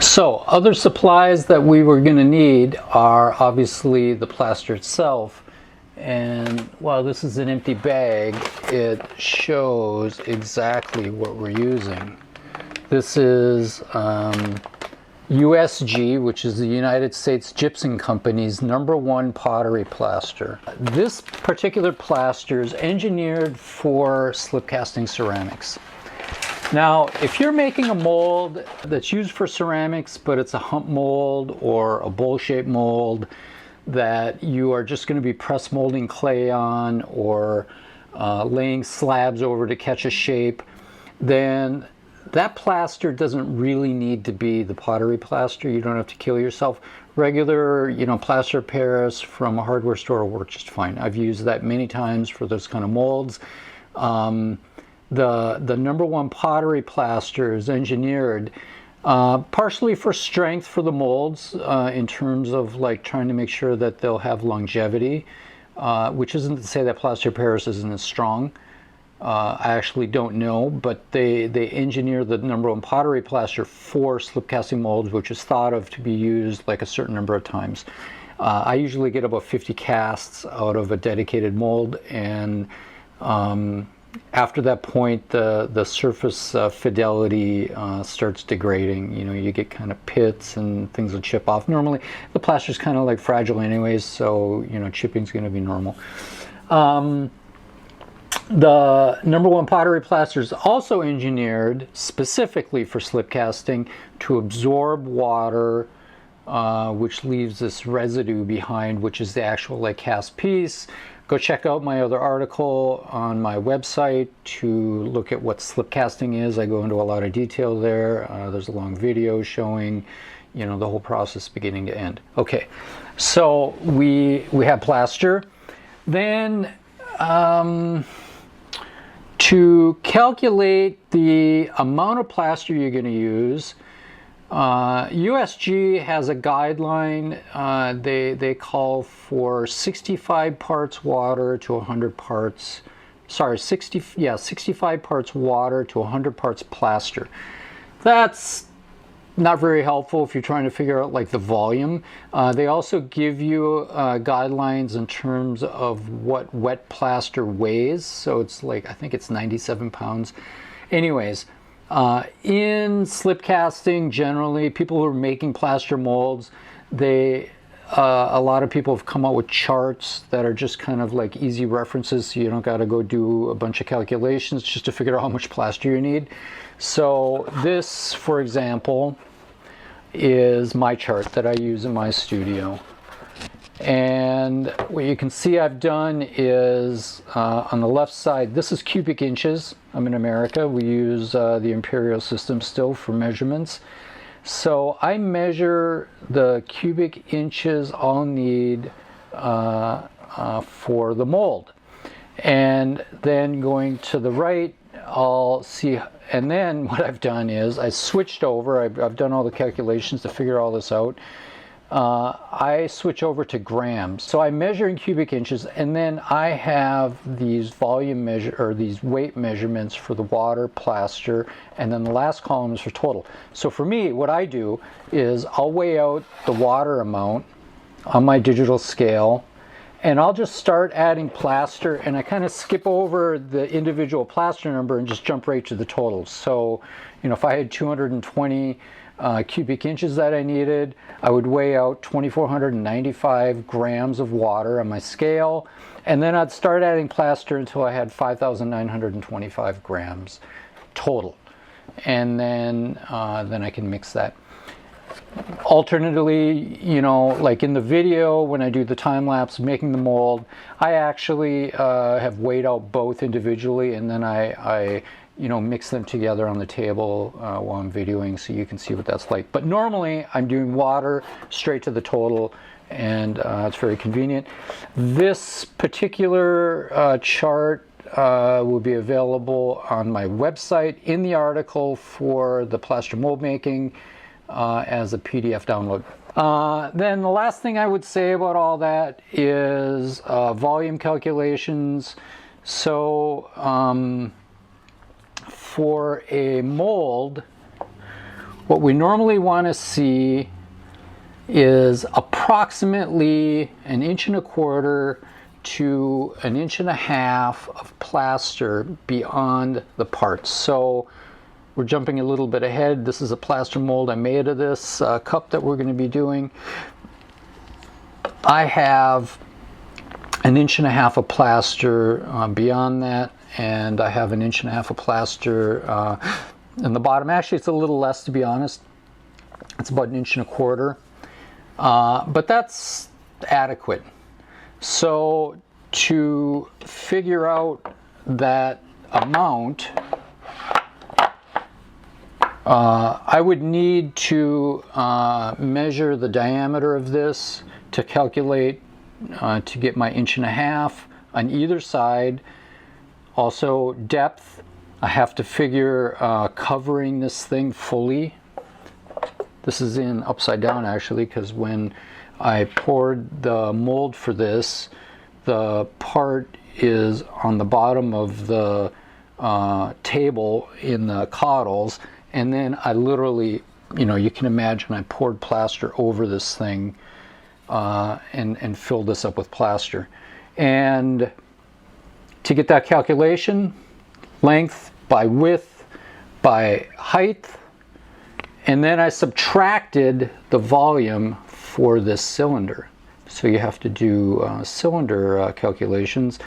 So other supplies that we were going to need are obviously the plaster itself. And while this is an empty bag, it shows exactly what we're using. This is USG, which is the United States Gypsum Company's #1 pottery plaster. This particular plaster is engineered for slip casting ceramics. Now, if you're making a mold that's used for ceramics, but it's a hump mold or a bowl-shaped mold that you are just going to be press molding clay on or laying slabs over to catch a shape, then that plaster doesn't really need to be the pottery plaster. You don't have to kill yourself. Regular, plaster of Paris from a hardware store will work just fine. I've used that many times for those kind of molds. The #1 pottery plaster is engineered partially for strength for the molds in terms of like trying to make sure that they'll have longevity, which isn't to say that plaster of Paris isn't as strong. I actually don't know, but they engineer the #1 pottery plaster for slip casting molds, which is thought of to be used like a certain number of times. I usually get about 50 casts out of a dedicated mold, and after that point, the surface fidelity starts degrading. You get kind of pits and things will chip off. Normally, the plaster's kind of like fragile anyways, so chipping's going to be normal. The #1 pottery plaster is also engineered specifically for slip casting to absorb water, which leaves this residue behind, which is the actual cast piece. Go check out my other article on my website to look at what slip casting is. I go into a lot of detail there. There's a long video showing, the whole process beginning to end. Okay, so we have plaster. Then to calculate the amount of plaster you're going to use, USG has a guideline. They call for 65 parts water to 100 parts, 65 parts water to 100 parts plaster. That's not very helpful if you're trying to figure out the volume. They also give you guidelines in terms of what wet plaster weighs. So it's I think it's 97 pounds. Anyways, in slip casting, generally, people who are making plaster molds, a lot of people have come out with charts that are just kind of easy references, so you don't got to go do a bunch of calculations just to figure out how much plaster you need. So this, for example, is my chart that I use in my studio. And what you can see I've done is on the left side, this is cubic inches. I'm in America. We use the imperial system still for measurements. So I measure the cubic inches I'll need for the mold. And then going to the right, I'll see, and then what I've done is I switched over. I've done all the calculations to figure all this out. I switch over to grams. So I measure in cubic inches, and then I have these volume measure, or these weight measurements for the water, plaster, and then the last column is for total. So for me, what I do is I'll weigh out the water amount on my digital scale, and I'll just start adding plaster, and I kind of skip over the individual plaster number and just jump right to the totals. So, if I had 220 cubic inches that I needed, I would weigh out 2,495 grams of water on my scale, and then I'd start adding plaster until I had 5,925 grams total, and then I can mix that. Alternatively, in the video when I do the time lapse making the mold, I actually have weighed out both individually, and then I mix them together on the table while I'm videoing, so you can see what that's like. But normally I'm doing water straight to the total, and it's very convenient. This particular chart will be available on my website in the article for the plaster mold making as a PDF download. Then the last thing I would say about all that is volume calculations. So for a mold, what we normally want to see is approximately 1.25 to 1.5 inches of plaster beyond the parts. So we're jumping a little bit ahead. This is a plaster mold I made of this cup that we're going to be doing. I have 1.5 inches of plaster beyond that, and I have 1.5 inches of plaster in the bottom. Actually, it's a little less, to be honest. It's about 1.25 inches, but that's adequate. So to figure out that amount, I would need to measure the diameter of this to calculate to get my 1.5 inches on either side. Also depth, I have to figure covering this thing fully. This is in upside down actually, because when I poured the mold for this, the part is on the bottom of the table in the coddles, and then I literally, you can imagine I poured plaster over this thing and filled this up with plaster. And to get that calculation, length by width by height, and then I subtracted the volume for this cylinder. So you have to do cylinder calculations.